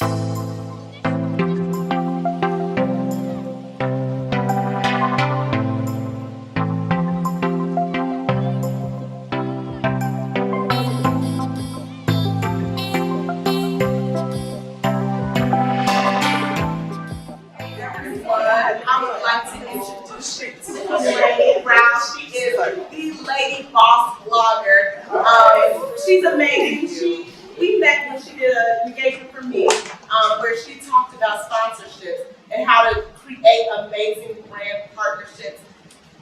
I would like to introduce you to Elaine Brown. She is the Lady Boss blogger. She's amazing. We met when she did an engagement for me, where she talked about sponsorships and how to create amazing brand partnerships.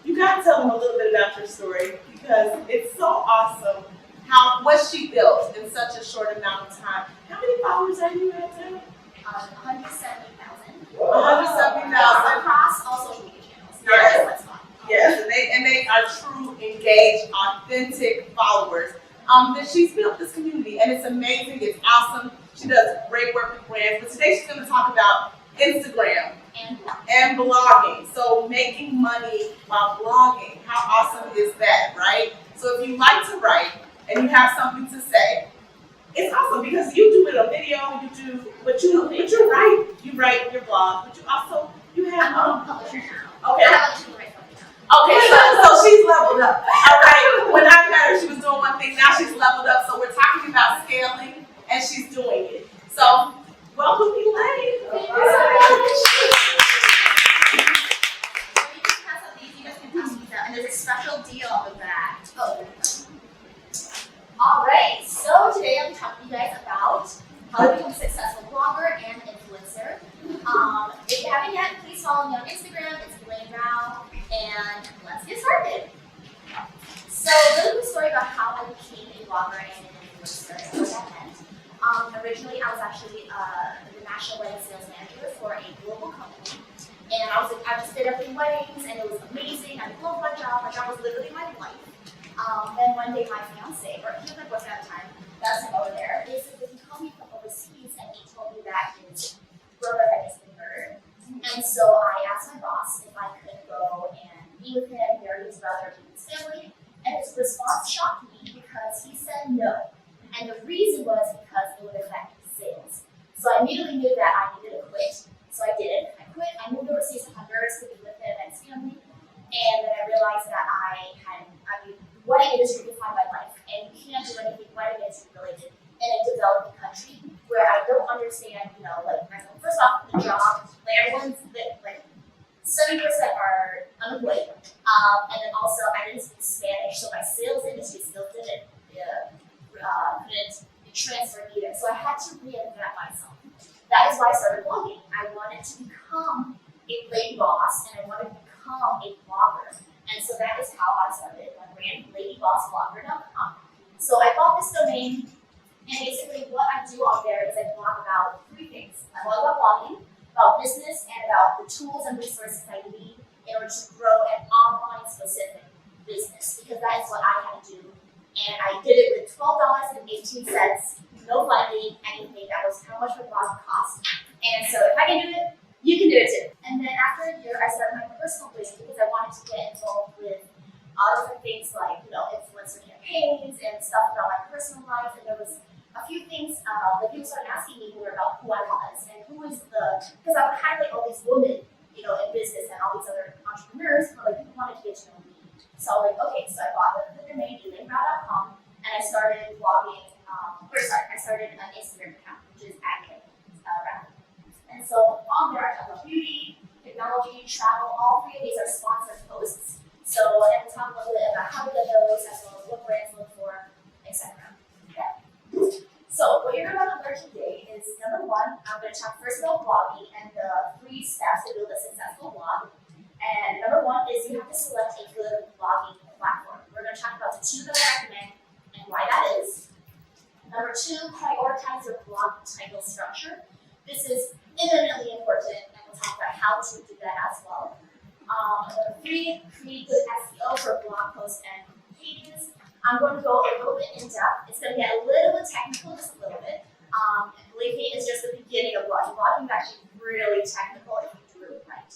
You got to tell them a little bit about your story because it's so awesome how what she built in such a short amount of time. How many followers are you at now? 170,000. 170,000. Across all social media channels. Yes. Yes, and they are true, engaged, authentic followers. That she's built this community, and it's amazing. It's awesome. She does great work with brands. But today she's going to talk about Instagram and blogging. So making money while blogging. How awesome is that, right? So if you like to write and you have something to say, it's awesome because you do it on video. You do, but you write your blog, but you have I'm a publisher now. okay. I have a right Okay, so she's leveled up. All right, when I met her, she was doing one thing. Now she's leveled up. So we're talking about scaling, and she's doing it. So welcome, Elaine. Thank you so much. You can pass out these. You guys can pass these out, and there's a special deal with that. Oh. All right. So today I'm talking to you guys about how to become a successful blogger and influencer. If you haven't yet, please follow me on Instagram. It's Elaine Rao, and let's get started. So, a really quick story about how I became a blogger and an influencer and what that meant. Originally, I was actually the national wedding sales manager for a global company, and I just did everything weddings, and it was amazing. I loved my job. My job was literally my life. Then one day, my fiance, or he was my boyfriend at the time, that's him over there. Basically, he called me from overseas, and he told me that his brother had just been murdered. And so I asked my boss if I could go and be with him, bury his brother, and his family. And his response shocked me because he said no. And the reason was because it would affect sales. So I immediately knew that I needed to quit. So I did. I quit. I moved overseas to Honduras to be with him and his family. And then I realized that wedding industry defined my life. And you can't do anything wedding industry related in a developing country where I don't understand, first off, the job, everyone's, 70% are unemployed. And then also, I didn't speak Spanish, so my sales industry skills couldn't transfer either. So I had to reinvent myself. That is why I started blogging. I wanted to become a lady boss, and I wanted to become a blogger. And so that is how I started my brand, ladybossblogger.com. So I bought this domain. And basically what I do on there is I blog about three things. I blog about blogging, about business, and about the tools and resources I need in order to grow an online specific business, because that is what I had to do. And I did it with $12.18, no funding, anything. That was how much my blog cost. And so if I can do it, you can do it too. And then after a year, I started my personal brand because I wanted to get involved with different things like, influencer campaigns and stuff about my personal life. And there was a few things that people started asking me more about who I was and because I would highlight all these women, in business and all these other entrepreneurs, but people wanted to get to know me. So I was like, okay, so I bought the domain, elainebrow.com, and I started blogging, I started an Instagram account, which is @Elaine. And so on there, I talk about beauty, technology, travel, all three of these are sponsored posts. So, and we'll talk a little bit about how to get those, as well as what brands to look for, etc. Okay. So what you're about to learn today is, number one, I'm going to talk first about blogging and the 3 steps to build a successful blog. And number one is you have to select a good blogging platform. We're going to talk about the 2 that I recommend and why that is. Number 2, prioritize your blog title structure. This is eminently important, and we'll talk about how to do that as well. Number 3, create good SEO for blog posts and pages. I'm going to go a little bit in depth. It's going to get a little bit technical, just a little bit. Believe me, it's just the beginning of blogging. Blogging is actually really technical if you do it right.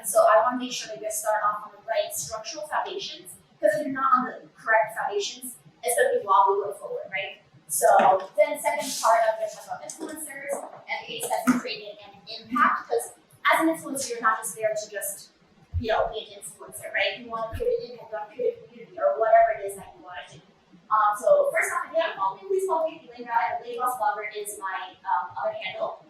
So I want to make sure that you guys start off on the right structural foundations, because if you're not on the correct foundations, it's going to be wobbly going forward, right? So then the second part, I'm going to talk about influencers, and the influencer, you're not just there to just, be an influencer, right? You want to create an impact, you want to create a community, or whatever it is that you want to do. So first off, if you haven't followed me, please follow me. Lady Boss Blogger is my other handle.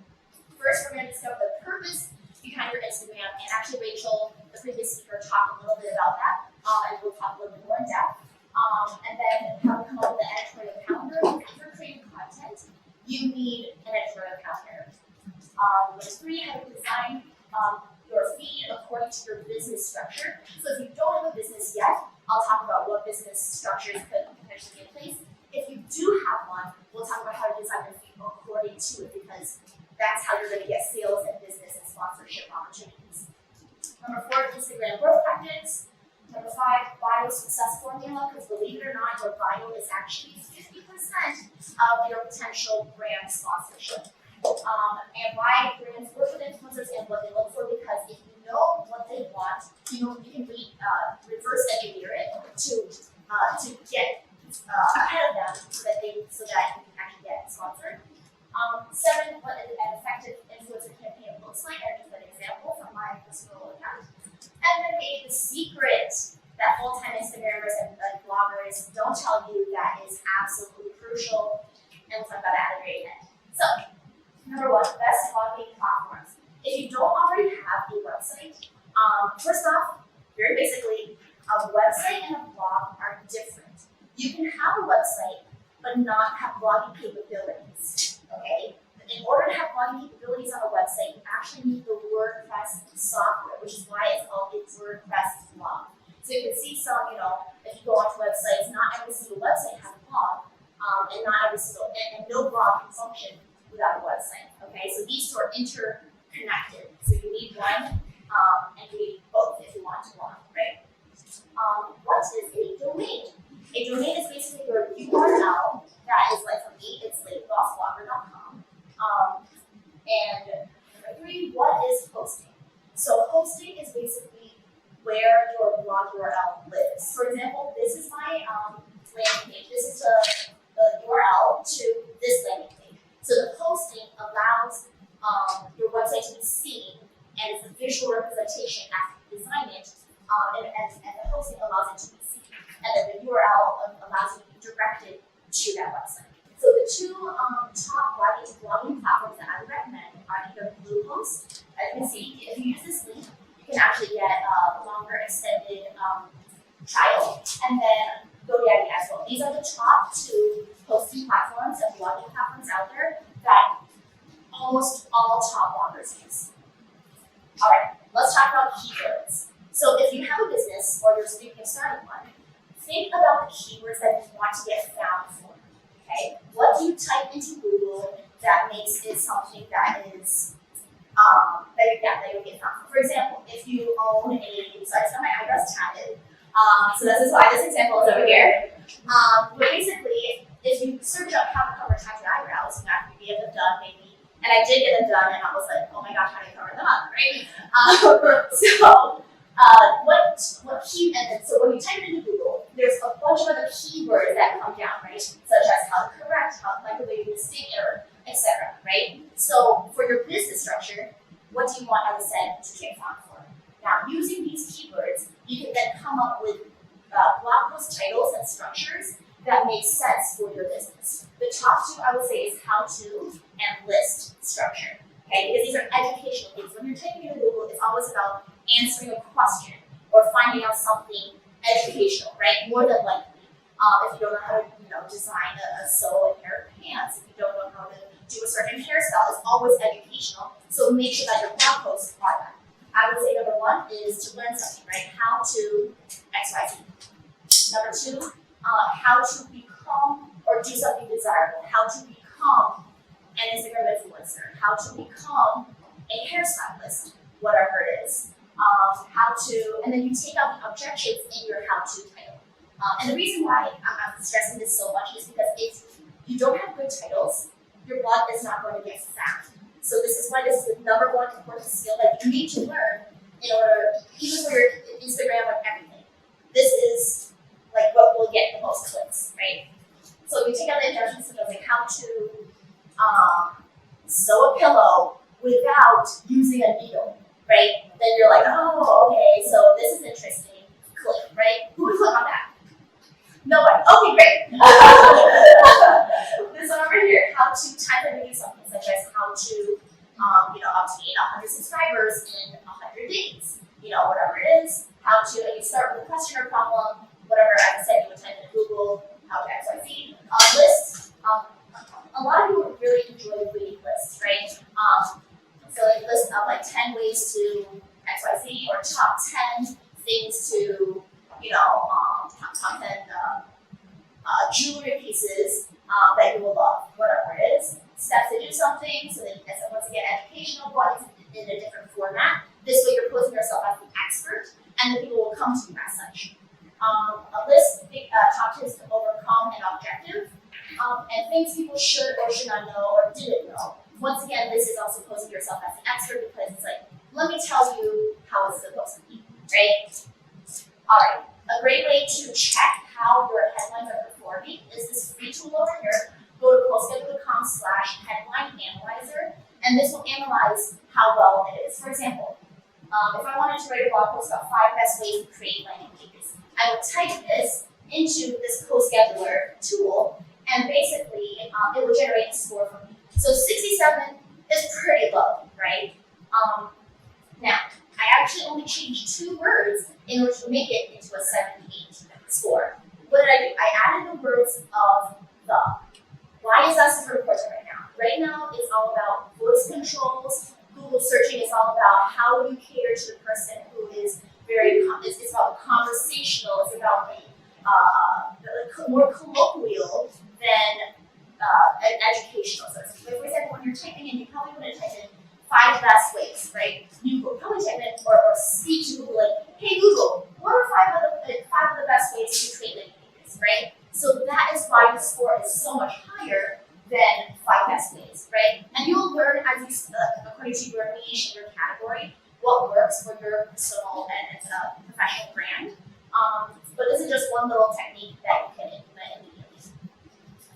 First, we're going to discover the purpose behind your Instagram, and actually Rachel, the previous speaker, talked a little bit about that, and we'll talk a little bit more in depth. And then how to come up with an editorial calendar. If you're creating content, you need an editorial calendar. Number 3, how to design your feed according to your business structure. So if you don't have a business yet, I'll talk about what business structures could potentially be in place. If you do have one, we'll talk about how to design your feed according to it, because that's how you're going to get sales and business and sponsorship opportunities. Number 4, Instagram growth tactics. Number 5, bio success formula, because believe it or not, your bio is actually 50% of your potential brand sponsorship. And why brands work with influencers and what they look for, because if you know what they want, you can reverse engineer it to get ahead of them so that you can actually get sponsored. 7, what an effective influencer campaign looks like, and just an example from my personal account. And then 8, the secret that full-time Instagrammers and bloggers don't tell you that is absolutely crucial, and we'll talk about that at the very end. So, number 1, best blogging platforms. If you don't already have a website, first off, very basically, a website and a blog are different. You can have a website, but not have blogging capabilities, okay? In order to have blogging capabilities on a website, you actually need the WordPress software, which is why it's called a WordPress blog. So you can see some, if you go onto websites, not every single website has a blog, and not every single, and no blog can function without a website, okay? So these two are interconnected. So you need one, and you need both if you want to blog, right? What is a domain? A domain is basically your URL that is like for me, it's ladybossblogger.com. And number 3, what is hosting? So hosting is basically where your blog URL lives. For example, this is my landing page. This is the URL to this landing page. So the hosting allows your website to be seen, and it's a visual representation after you design it, and the hosting allows it to be seen. And then the URL allows you to be directed to that website. So the 2 top blogging platforms that I would recommend are either Bluehost. As you can see, if you use this link, you can actually get a longer extended trial, and then GoDaddy as well. These are the top 2 hosting platforms and blogging platforms out there that almost all top bloggers use. All right, let's talk about keywords. So if you have a business or you're thinking of starting one, think about the keywords that you want to get found for. Okay, what do you type into Google that makes it something that is that you'll get found for? For example, if you own so I just got my eyebrows tatted. So this is why this example is over here. But basically, if you search up how to cover tatted eyebrows, you have to get them done maybe. And I did get them done, and I was like, oh my gosh, how do you cover them up, right? So when you type it into Google, there's a bunch of other keywords that come down, right? Such as how to correct, like the way you mistake error, etc. Right? So for your business structure, what do you want, as I said, to get found for? Now, using these keywords, you can then come up with blog post titles and structures that make sense for your business. The top 2 I would say is how to and list structure. Okay, because these are educational things. When you're typing into Google, it's always about answering a question or finding out something educational, right? More than likely. If you don't know how to, design a sew a pair of pants, if you don't know how to do a certain hairstyle, it's always educational. So make sure that your blog posts are that. I would say number 1 is to learn something, right? How to XYZ. Number 2, how to become or do something desirable. How to become an Instagram influencer. How to become a hairstylist, whatever it is. And then you take out the objections in your how-to title. And the reason why I'm stressing this so much is because if you don't have good titles, your blog is not going to get found. So this is why this is the number 1 important skill that you need to learn in order, even for your Instagram and everything. This is like what will get the most clicks, right? So you take out the objections to like how to sew a pillow without using a needle, right? like, oh, okay, so this is interesting. Click, right? Who would click on that? Nobody. Okay, great. This one over here, how to type and do something, such as how to, obtain 100 subscribers in 100 days. Whatever it is. How to, you start with a question or problem, whatever. As I said, you would type in Google, how to XYZ. Lists. A lot of people really enjoy reading lists, right? So like a list of like 10 ways to XYZ or top 10 things to, top 10 jewelry pieces that you will love, whatever it is. Steps to do something, so that once again, educational, but in a different format. This way you're posing yourself as the expert, and the people will come to you as such. A list, top tips to overcome an objective, and things people should or should not know or didn't know. Once again, this is also posing yourself as the expert because it's like, let me tell you how it's supposed to be, right? All right, a great way to check how your headlines are performing is this free tool over here. Go to postschedule.com/headline analyzer, and this will analyze how well it is. For example, if I wanted to write a blog post about 5 best ways to create landing pages, I would type this into this PostScheduler tool, and basically it will generate a score for me. So 67 is pretty low, right? Now, I actually only changed 2 words in order to make it into a 78 score. What did I do? I added the words of the. Why is that super important right now? Right now, it's all about voice controls. Google searching is all about how you cater to the person who is it's about conversational. It's about the more colloquial than educational. So, for example, when you're typing in, you probably wouldn't type in 5 best ways, right? You would probably type in or speak to Google like, hey Google, what are 5 of the best ways to create landing pages, right? So that is why the score is so much higher than 5 best ways, right? And you'll learn as you, according to your niche and your category, what works for your personal and professional brand. But this is just one little technique that you can implement immediately.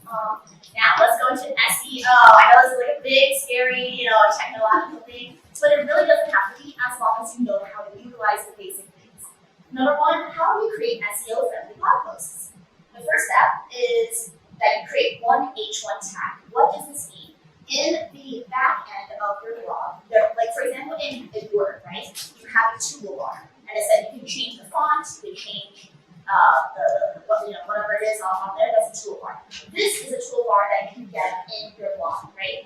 Now let's go into SEO. I know this is like a big, scary, technological thing, but it really doesn't have to be as long as you know how to utilize the basic things. Number 1, how do you create SEO-friendly blog posts? The first step is that you create one H1 tag. What does this mean? In the back end of your blog, like for example in Word, right? You have a toolbar, and it said you can change the font, you can change whatever it is on there. That's a toolbar. This is a toolbar that you can get in your blog, right?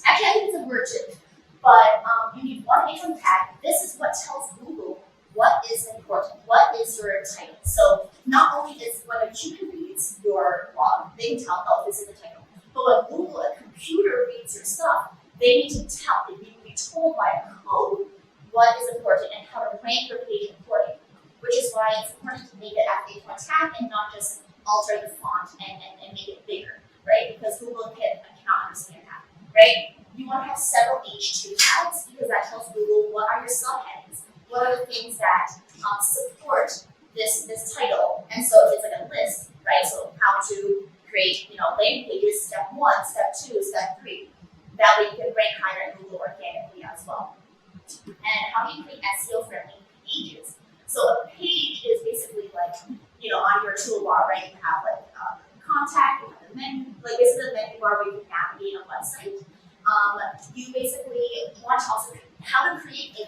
Actually, I think it's a Word too, but you need one H1 tag. This is what tells Google what is important, what is your title. So not only is when a human reads your blog, they can tell, oh, this is the title. But when Google, a computer, reads your stuff, they need to tell, they need to be told by a code what is important and how to rank your page accordingly. Which is why it's important to make it at the H1 tag and not just alter the font and make it bigger, right? Because Google cannot understand that, right? You want to have several H2 tags because that tells Google what are your subheadings. What are the things that support this title? And so it's like a list, right? So how to create, landing pages, step 1, step 2, step 3. That way you can rank higher in Google organically as well. And how do you create SEO-friendly pages? So a page is basically like, on your toolbar, right? You have like contact, you have the menu, like this is the menu bar where you can navigate a website. You basically want to also, how to create a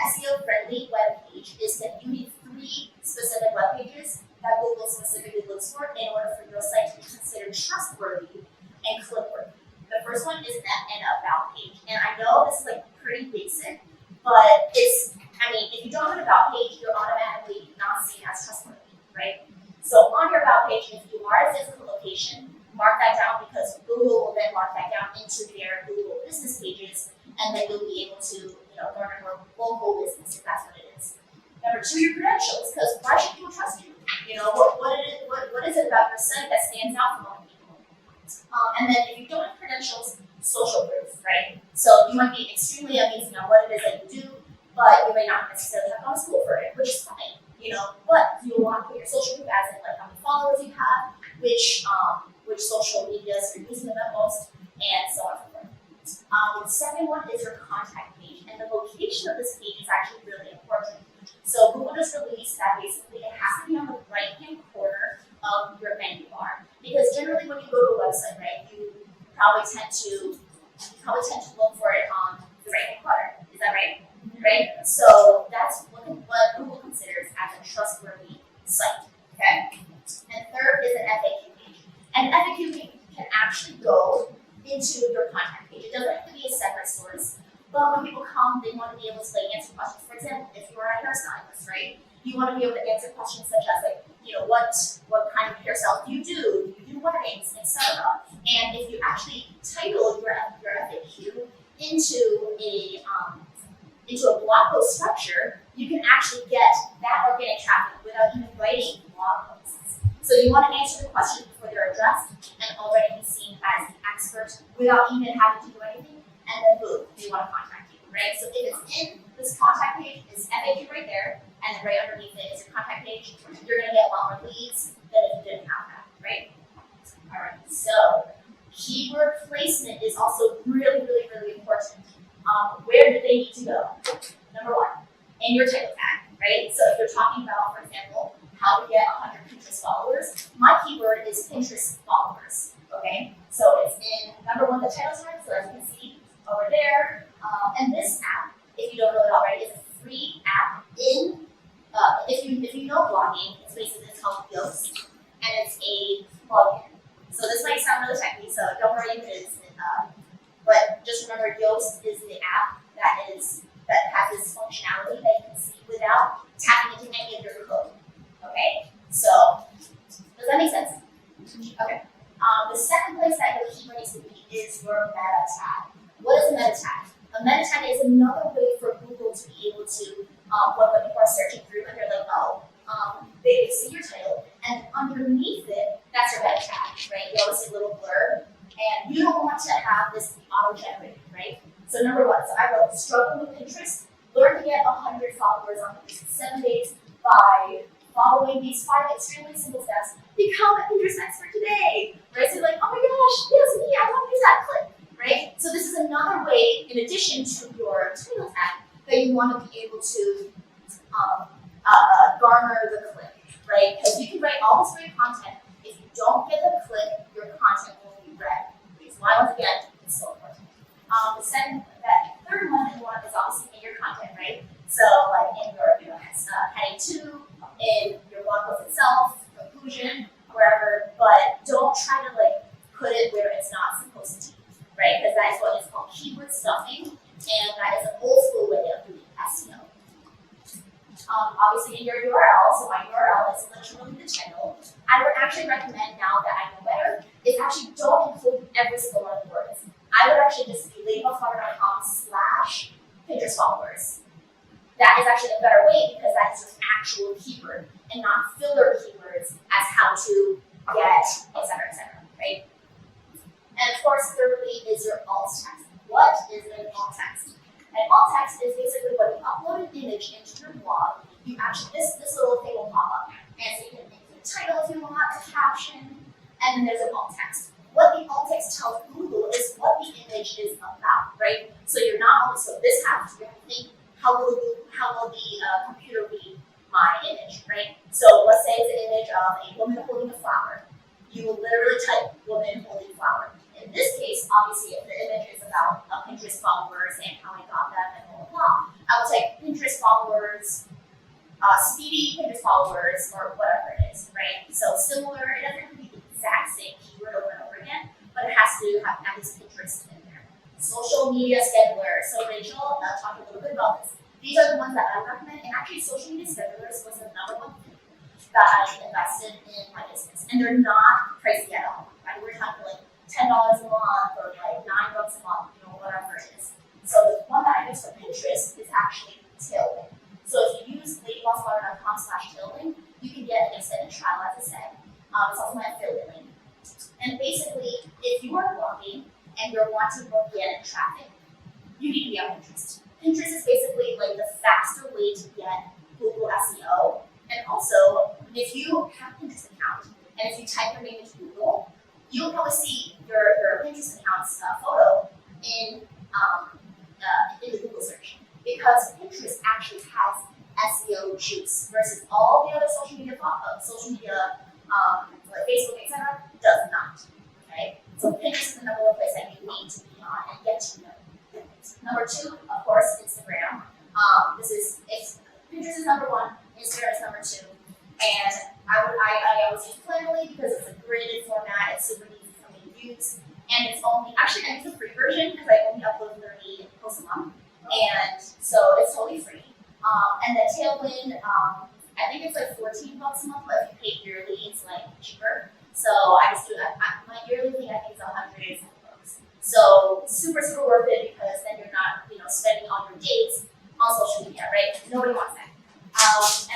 SEO-friendly web page is that you need 3 specific web pages that Google specifically looks for in order for your site to be considered trustworthy and click-worthy. The first one is an about page. And I know this is like pretty basic, but if you don't have an about page, you're automatically not seen as trustworthy, right? So on your about page, if you are a physical location, mark that down because Google will then mark that down into their Google business pages, and then you'll be able to, learn more local business if that's what it is. Number 2, your credentials, because why should people trust you? What is it about your site that stands out from other people? And then if you don't have credentials, social proof, right? So you might be extremely amazing on what it is that you do, but you may not necessarily have gone to school for it, which is fine, but you'll want to put your social proof as in like how many followers you have, which social medias you're using them at most, and so on and so forth. The second one is your contact page, and And the location of this page is actually really important. So Google just released that basically it has to be on the right-hand corner of your menu bar. Because generally when you go to a website, right, you probably tend to look for it on the right-hand corner. Is that right? Right? So that's what Google considers as a trustworthy site. Okay? And third is an FAQ page. And an FAQ page can actually go into your contact page. It doesn't have to be a separate source. But when people come, they want to be able to answer questions. For example, if you're a hairstylist, right? You want to be able to answer questions such as what kind of hairstyle do you do? Do you do weddings, etc. And if you actually title your FAQ into a blog post structure, you can actually get that organic traffic without even writing blog posts. So you want to answer the questions before they're addressed and already be seen as the expert without even having to do anything. And then boom, they want to contact you, right? So if it's in this contact page, it's FAQ right there, and then right underneath it is your contact page. You're going to get a lot more leads than if you didn't have that, right? All right. So keyword placement is also really, really, really important. Where do they need to go? Number one, in your title tag, right? So if you're talking about, for example, how to get 100 Pinterest followers, my keyword is Pinterest followers. Okay, so it's in number one, the title tag. So as you can see over there, and this app, if you don't know it already, is a free app. If you know blogging, it's called Yoast, and it's a plugin. So this might sound really techy, so don't worry if it is. But just remember, Yoast is the app that has this functionality that you can see without tapping into any of your code. Okay, so does that make sense? Okay. The second place that your keyword needs to be is your meta tag. What is a meta tag? A meta tag is another way for Google to be able to, when people are searching through and they're like, they see your title, and underneath it, that's your meta tag, right? You always see a little blurb, and you don't want to have this auto-generated, right? So number one, so I wrote, struggle with Pinterest, learn to get 100 followers on Pinterest in 7 days by following these 5 extremely simple steps. Become a Pinterest expert today, right? So you're like, oh my gosh, yes, me, I want to use that, click, right? So this is another way, in addition to your title tag, that you want to be able to garner the click, right? Because you can write all this great content. If you don't get the click, your content won't be read. Because why, once again, it's so important. That third one that you want is obviously in your content, right? So like in your heading 2, in your blog post itself, conclusion, wherever, but don't try to put it where it's not supposed to be, right? Because that is what is called keyword stuffing, and that is an old school way of doing SEO. Obviously in your URL, so my URL is literally the title. I would actually recommend, now that I know better, is actually don't include every single one of the words. I would actually just be ladybugflower.com/Pinterest followers. That is actually a better way because that is an actual keyword and not filler keywords as how to get, etc., right? And of course, thirdly is your alt text. What is an alt text? An alt text is basically when you upload an image into your blog, you actually, this little thing will pop up. And so you can include a title if you want, a caption, and then there's an alt text. What the alt text tells Google is what the image is about, right? So you're not only, so this happens, you have to think, how will the computer read my image, right? So let's say it's an image of a woman holding a flower. You will literally type woman holding flower. In this case, obviously, if the image is about Pinterest followers and how I got them and blah, blah, blah, I will type Pinterest followers, speedy Pinterest followers, or whatever it is, right? So similar, it doesn't have to be the exact same keyword over and over again, but it has to have at least Pinterest in there. Social media scheduler. So Rachel talked a little bit about this. These are the ones that I recommend, and actually social media schedulers was the number one thing that I invested in my business. And they're not pricey at all. Right? We're talking $10 a month or $9 a month, whatever it is. So the one that I use for Pinterest is actually Tailwind. So if you use ladybugflower.com/Tailwind, you can get an extended trial, as I said. It's also my affiliate link. And basically, if you are blogging and you're wanting organic traffic, you need to be on Pinterest. Pinterest is basically the faster way to get Google SEO. And also, if you have a Pinterest account, and if you type your name into Google, you'll probably see your Pinterest account's photo in the Google search. because Pinterest actually has SEO juice versus all the other social media like Facebook, etc., does not. Okay, so Pinterest is the number one place that you need to be on and get to know. Number two, of course, Instagram. Pinterest is number one, Instagram is number two, and I always use Planoly because it's a gridded format. It's super easy for me to use, and it's only I use the free version because I only upload 30 posts a month, and so it's totally free. And the Tailwind, I think it's like $14 a month, but if you pay yearly, it's like cheaper. So I just do that. My yearly thing I think is $100. So super worth it because then you're not spending all your days on social media, right? Nobody wants that.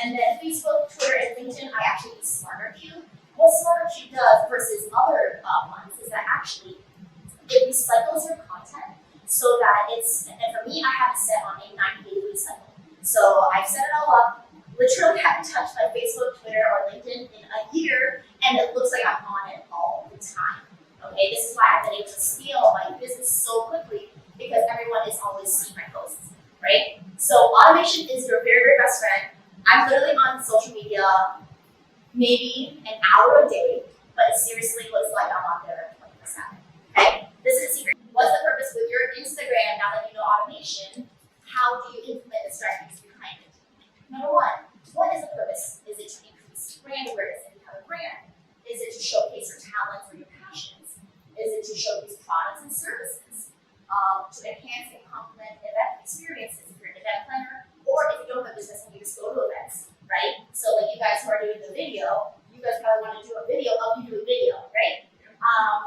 And then Facebook, Twitter, and LinkedIn, I actually use SmarterQ. What SmarterQ does versus other ones is that actually it recycles your content so that and for me, I have it set on a 90-day recycle. So I've set it all up, literally haven't touched my Facebook, Twitter, or LinkedIn in a year, and it looks like I'm on it all the time. Okay, this is why I've been able to scale my business so quickly because everyone is always seeing my posts, right? So automation is your very best friend. I'm literally on social media maybe an hour a day, but it seriously looks like I'm on there 24/7. Okay, this is a secret. What's the purpose with your Instagram now that you know automation? How do you implement the strategies behind it? Number one, what is the purpose? Is it to increase brand awareness if you have a brand? Is it to showcase your talents or your passions? Is it to showcase products and services? To enhance and complement event experiences if you're an event planner, or if you don't have a business and you just go to events, right? So like you guys who are doing the video, you guys probably want to do a video of you doing video, right?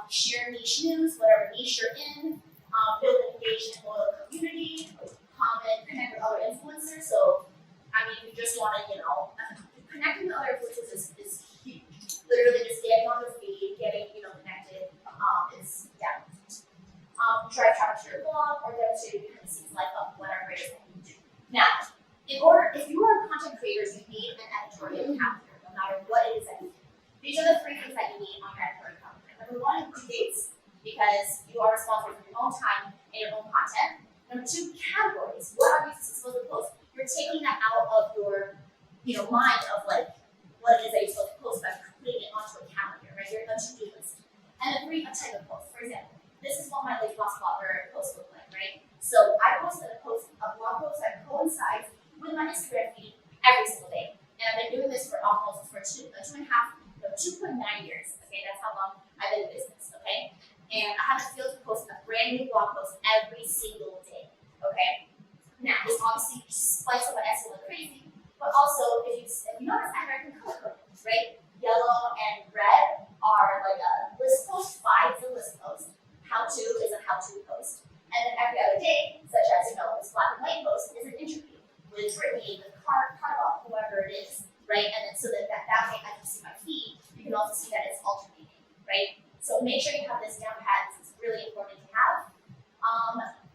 Share niche news, whatever niche you're in, build an engaged and loyal community, connect with other influencers. So, if you just want to, connecting with other influencers is huge. Literally just getting on the feed, getting, connected, is drive traffic to your blog or demonstrating behind the scenes life of whatever it is that you do. Now, if you are content creators, you need an editorial calendar, no matter what it is that you do. These are the three things that you need on your editorial calendar. Number one, due dates, because you are responsible for your own time and your own content. Number two, categories. What are you supposed to post? You're taking that out of your, mind of like what it is that you're supposed to post by putting it onto a calendar, right? You're a to-do list. And then three, a type of post. For example, this is what my Lady Boss blogger post look like, right? So I posted a blog post that coincides with my Instagram feed every single day. And I've been doing this for almost 2.9 years. Okay, that's how long I've been in business, okay? And I have a feel to post a brand new blog post every single day, okay? Now, this obviously spikes up my SEO like crazy, but also, if you notice, I'm very color coded, right? Yellow and red are like a list post, 5 is a list post, how-to is a how-to post, and then every other day, such as, this black and white post is an interview with Brittany, the Carnival, whoever it is, right? And then so that way I can see my feed, you can also see that it's alternating, right? So make sure you have this down pat. It's really important to have.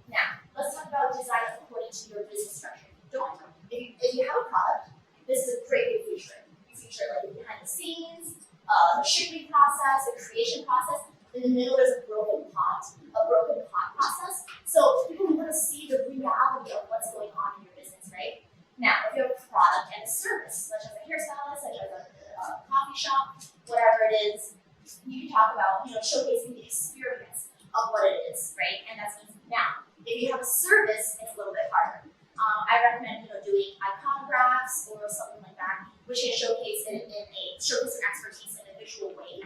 Now, let's talk about design according to your business structure. If you have a product, this is a great way to feature it. You feature like behind the scenes, the shipping process, the creation process. In the middle, there's a broken pot process. So people want to see the reality of what's going on in your business, right? Now, if you have a product and a service, such as a hairstylist, such as a coffee shop, whatever it is, you can talk about, showcasing the experience of what it is, right? And that's easy. Now, if you have a service, it's a little bit harder. I recommend, doing iconographs or something like that, which can showcase your expertise in a visual way,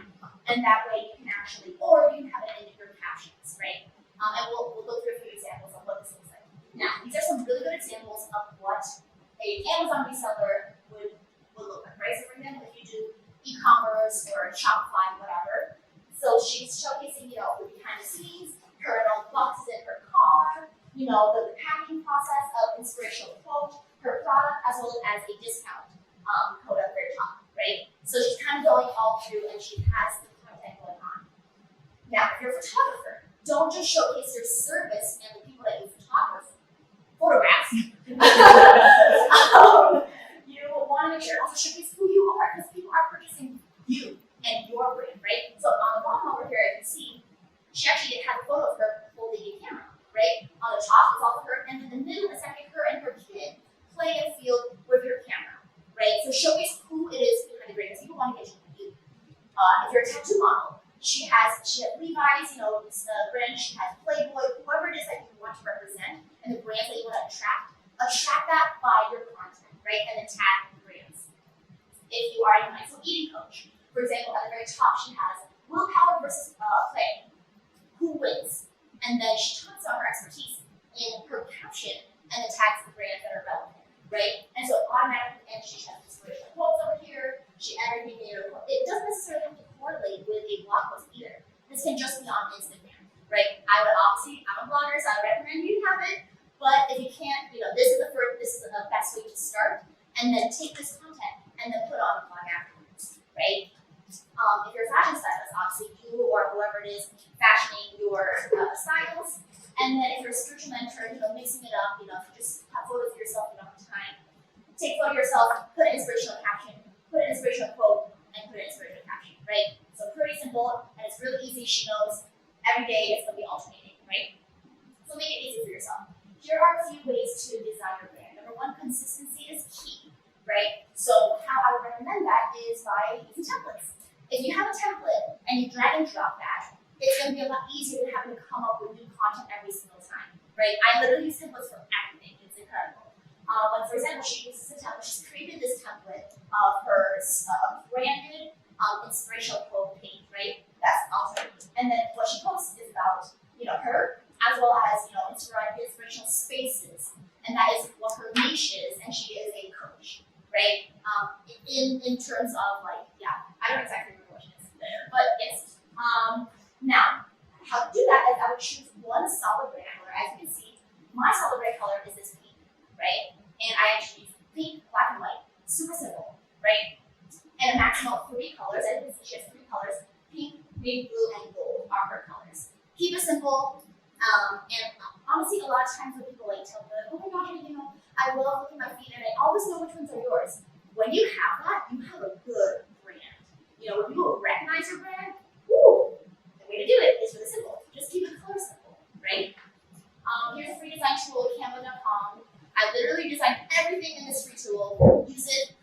and that way you can actually, or you can have it in your captions, right? And we'll go through a few examples of what this looks like. Now, these are some really good examples of what an Amazon reseller would look like, right? So for example, if you do e-commerce or Shopify, whatever. So she's showcasing, the behind the scenes, her boxes in her car, the packing process of inspirational quote, her product, as well as a discount code at the very top, right? So she's kind of going all through and she has the content going on. Now, if you're a photographer, don't just showcase your service and the people that you photographs. You want to make sure also showcase who you are, because people are purchasing you and your brand, right? So on the bottom over here, you can see she actually had a photo of her holding a camera, right? On the top, it's all of her, and in the middle, it's actually her and her For example, at the very top, she has willpower versus play. Who wins? And then she talks about her expertise in her caption and the tags of the brands that are relevant, right? And so automatically, and she has inspirational quotes over here. She everything there. It doesn't necessarily have to correlate with a blog post either. This can just be on Instagram, right? I would obviously, I'm a blogger, so I would recommend you have it. But if you can't, this is the best way to start. And then take this content and then put on a blog afterwards, right? If you're a fashion stylist, obviously you or whoever it is fashioning your styles. And then if you're a spiritual mentor, mixing it up, if you just have photos of yourself, you don't have time. Take a photo of yourself, put an inspirational caption, put an inspirational quote, and put an inspirational caption, right? So pretty simple, and it's really easy. She knows every day it's going to be alternating, right? So make it easy for yourself. Here are a few ways to design your brand. Number one, consistency is key, right? So how I would recommend that is by using templates. If you have a template and you drag and drop that, it's going to be a lot easier than having to come up with new content every single time, right? I literally use templates for everything. It's incredible. For example, she uses a template. She's created this template of her branded inspirational quote page, right? That's awesome. And then what she posts is about, her, as well as, inspirational spaces. And that is what her niche is, and she is a coach, right? In terms of I don't exactly remember what she is there, but yes. Now, how to do that is I would choose one solid brand color. As you can see, my solid brand color is this pink, right? And I actually use pink, black, and white. Super simple, right? And a maximum of 3 colors. As you can see, she has 3 colors. Pink, navy blue, and gold are her colors. Keep it simple. And honestly, a lot of times when people tell me, oh my gosh, I love looking at my feet and I always know which ones are yours. When you have that, you have a good brand. When people recognize your brand, the way to do it is really simple. Just keep the color simple, right? Here's a free design tool, Canva.com. I literally designed everything in this free tool. Use it.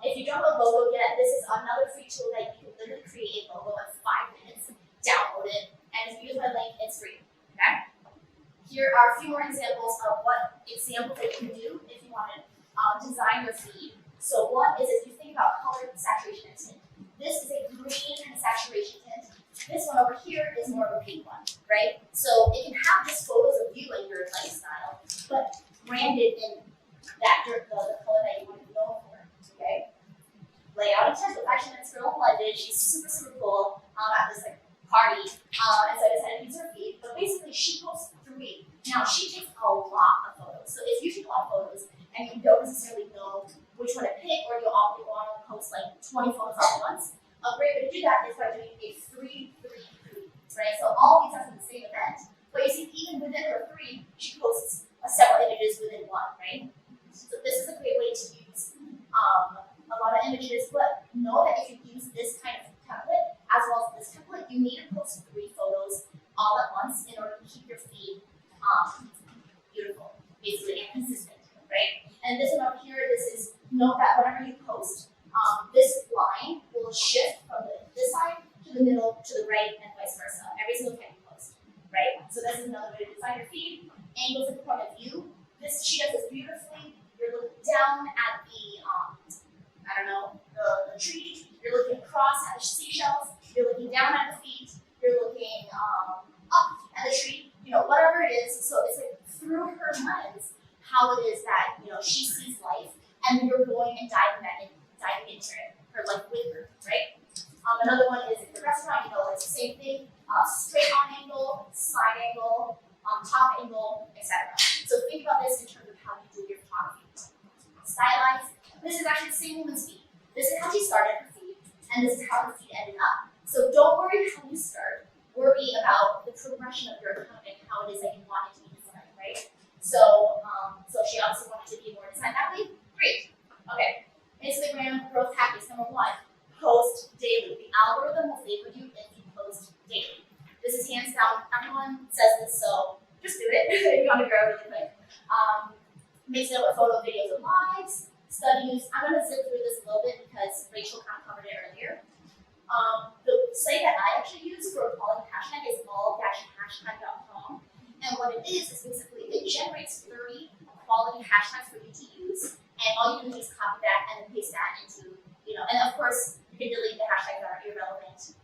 If you don't have a logo yet, this is another free tool that you can literally create a logo in 5 minutes. Download it, and if you use my link, it's free. Okay? Here are a few more examples of what examples that you can do if you want to design your feed. So one is if you think about color, saturation, and tint. This is a green saturation tint. This one over here is more of a pink one, right? So it can have just photos of you and your lifestyle, but branded in that the color that you want to be known for, okay? Layout and template. Actually, this girl in London, she's super, super cool at this party, and so I decided to use her feed. But basically, she posts 3. Now, she takes a lot of photos. So if you take a lot of photos and you don't necessarily know which one to pick, or you want to post 20 photos all at once, a great way to do that is by doing a 3-3-3, right? So all these are from the same event, but you see, even within her 3, she posts several images within one, right? So this is a great way to use a lot of images, but know that if you use this kind of template, as well as this template, you need to post 3 photos all at once in order to keep your feed beautiful, basically, and consistent, right? And this one up here, note that whenever you post, this line will shift from this side to the middle, to the right, and vice versa, every single time you post, right? So this is another way to design your feed. Angles in point of view. She does this beautifully. You're looking down at the tree. You're looking across at the seashells. You're looking down at the feet. You're looking up at the tree. Whatever it is. So it's through her lens how it is that she sees life, and you're going and diving into it, her life with her, right? Another one is in the restaurant. It's the same thing. Straight on angle, side angle, top angle, etc. So think about this in terms of how you do your photography. Stylize. This is actually the same woman's feed. This is how she started her feed, and this is how her feed ended up. So don't worry how you start. Worry about the progression of your account and how it is that you want it to be designed, right? So she obviously wanted to be more designed that way. Great. Okay. Instagram growth tactics. Number 1, post daily. The algorithm will favor you if you post daily. This is hands down. Everyone says this, so just do it if you want to grow really quick. Mix it up with photo, videos, and lives. Studies. I'm going to zip through this a little bit because Rachel kind of covered it earlier. The site that I actually use for a quality hashtag is all-hashtag.com. And what it is basically it generates 30 quality hashtags for you to use. And all you do is copy that and then paste that into, and of course, You can delete the hashtags that are irrelevant.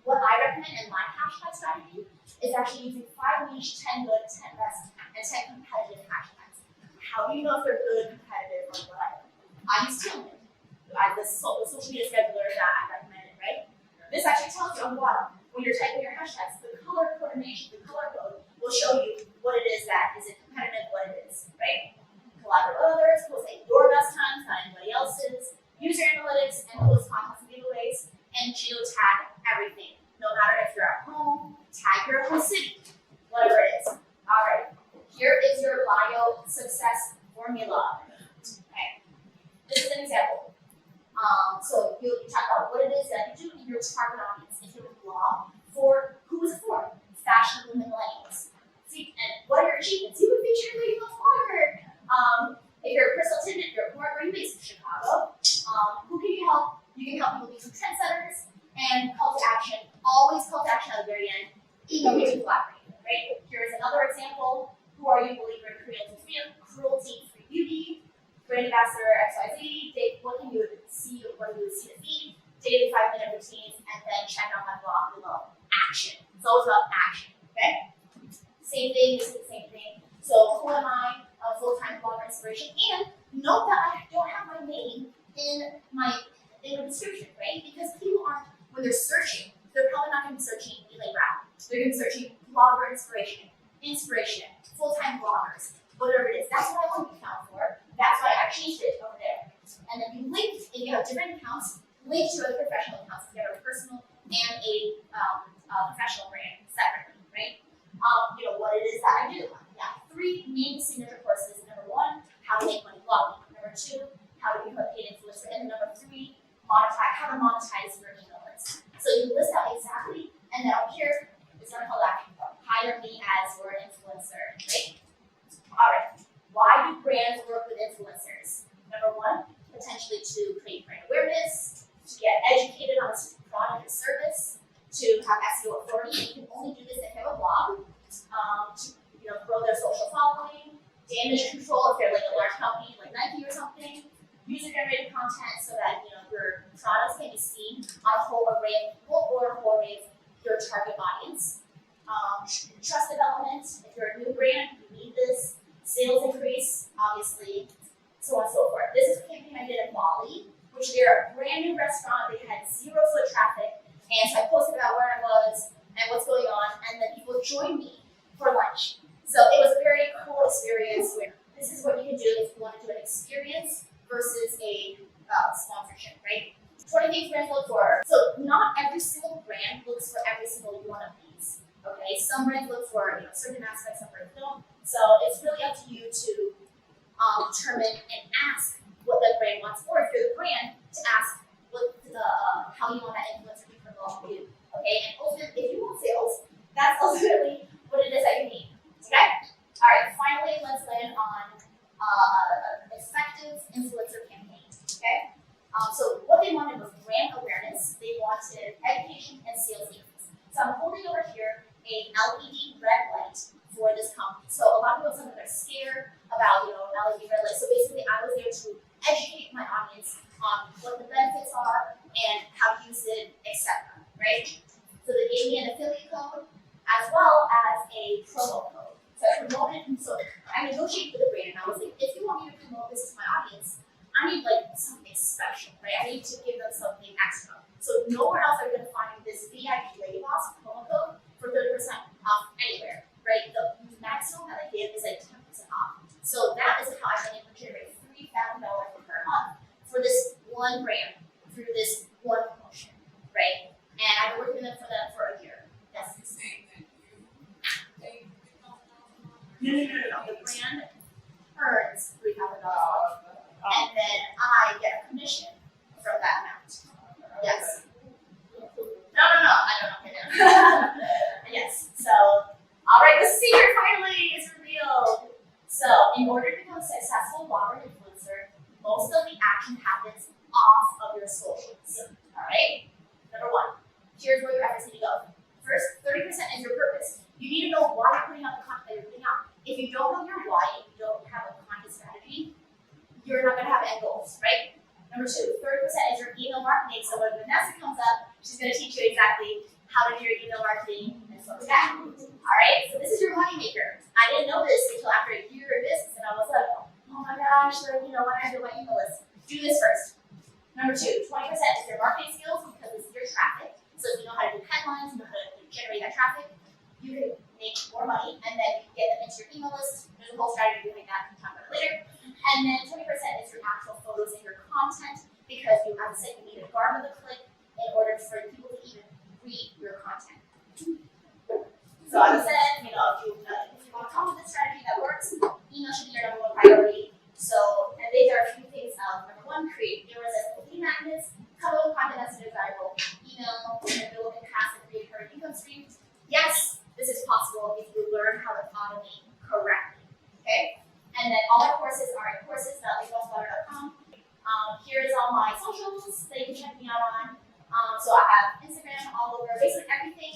What I recommend in my hashtag strategy is actually using 5 niche, 10 good, 10 best, and 10 competitive hashtags. How do you know if they're good, competitive, or whatever? I use Tailwind. I have this social media scheduler that I recommended, right? This actually tells you on the bottom, when you're typing your hashtags, the color coordination, the color code will show you what it is that is it competitive, what it is, right? Collaborate with others, post at your best times, not anybody else's, user analytics, and post contests and giveaways, and geotag everything. No matter if you're at home, tag your whole city, whatever it is. All right, here is your bio success formula. Okay, this is an example. So you talk about what it is that you do in your target audience. If you're a blog, for who is it for? Fashion women millennials. See, and what are your achievements? You would feature Lady Blogger. If you're a personal attendant, you're a based in Chicago. Who can you help? You can help people become trendsetters and call to action. Always call to action at the very end. Eager to collaborate. Right? Here's another example. Who are you? Believer in cruelty-free beauty. Brand ambassador XYZ. What can you see? What do you see to feed? Daily 5-minute routines, and then check out my blog below. Action. It's always about action. Okay? Same thing. This is the same thing. So who am I? A full-time blogger inspiration. And note that I don't have my name in the description, right? Because people aren't, when they're searching, they're probably not going to be searching Elaine Brown. They're going to be searching blogger inspiration, full-time bloggers, whatever it is. That's what I want to be found for. That's why I changed it over there. And then you link, if you have different accounts, link to other professional accounts. If you have a personal and a professional brand separately, right? What it is that I do. Yeah, 3 main signature courses. Number 1, how to make money blogging. Number 2, how to become a paid influencer. And number 3, how to monetize your email list. So you list out exactly, and then up here is our call to action. Hire me as your influencer, right? All right. Why do brands work with influencers? Number 1, potentially to create brand awareness, to get educated on a product or service, to have SEO authority. You can only do this if you have a blog. To grow their social following, damage control if they're like a large company like Nike or something, user-generated content so that your products can be seen on a whole array of people or a whole array of your target audience. Trust development, if you're a new brand, you need this. Sales increase, obviously, so on and so forth. This is a campaign I did in Bali, which they're a brand new restaurant. They had 0 foot traffic, and so I posted about where I was and what's going on, and then people joined me for lunch. So it was a very cool experience where this is what you can do if you want to do an experience versus a sponsorship, right? 20 things brands look for. So not every single brand looks for every single one of these. Okay, some brands look for certain aspects, some brands don't. So it's really up to you to determine and ask what that brand wants, or if you're the brand, to ask what how you want that influencer to promote you. Okay, and ultimately, if you want sales, that's ultimately what it is that you need. Okay? All right, finally, let's land on an effective influencer campaign. Okay? So what they wanted was brand awareness, they wanted education and sales increase. So I'm holding over here a LED red light for this company. So a lot of people sometimes are scared about LED red light. So basically, I was there to educate my audience on what the benefits are and how to use it, etc. Right? So they gave me an affiliate code as well as a promo code. So I promoted, so I negotiated with the brand, and I was like, if you want me to promote this to my audience, I need something special, right? I need to give them something extra. So nowhere else are you gonna find this VIP Lady Boss promo code for 30% off anywhere, right? The maximum that I give is 10% off. So that is how I've been able to generate $3,000 per month for this one brand through this one promotion, right? And I've been working with them for a year. Yes. No. The brand earns $3,000, and then I get a commission from that amount. Yes. No, I don't know. Yes. So, all right, the secret finally is revealed. So, in order to become a successful blogger and influencer, most of the action happens off of your socials. All right. Number 1, here's where your efforts need to go. First, 30% is your purpose. You need to know why you're putting out the content that you're putting out. If you don't know your why, if you don't have a content strategy, you're not going to have end goals, right? Number 2, 30% is your email marketing. So when Vanessa comes up, she's going to teach you exactly how to do your email marketing and so that. Alright, so this is your money maker. I didn't know this until after a year of business, and I was like, oh my gosh, like, when I do my email list, do this first. Number 2, 20% is your marketing skills because this is your traffic. So if you know how to do headlines, you know how to generate that traffic, you can make more money and then you can get them into your email list. There's a whole strategy behind that, we can talk about it later. And then 20% is your actual photos and your content because you, as I said, you need a bar with a click in order for people to even read your content. So as I said, if you want to come with a strategy that works, email should be your number 1 priority. So, and these are a few things. Number 1, create irresistible lead magnets, cover with content that's desirable, email, and build and passive recurring income streams. Yes, this is possible if you learn how to automate correctly. Okay? And then all our courses are at courses.legalswatter.com. Here's all my socials that you can check me out on. So I have Instagram all over, basically everything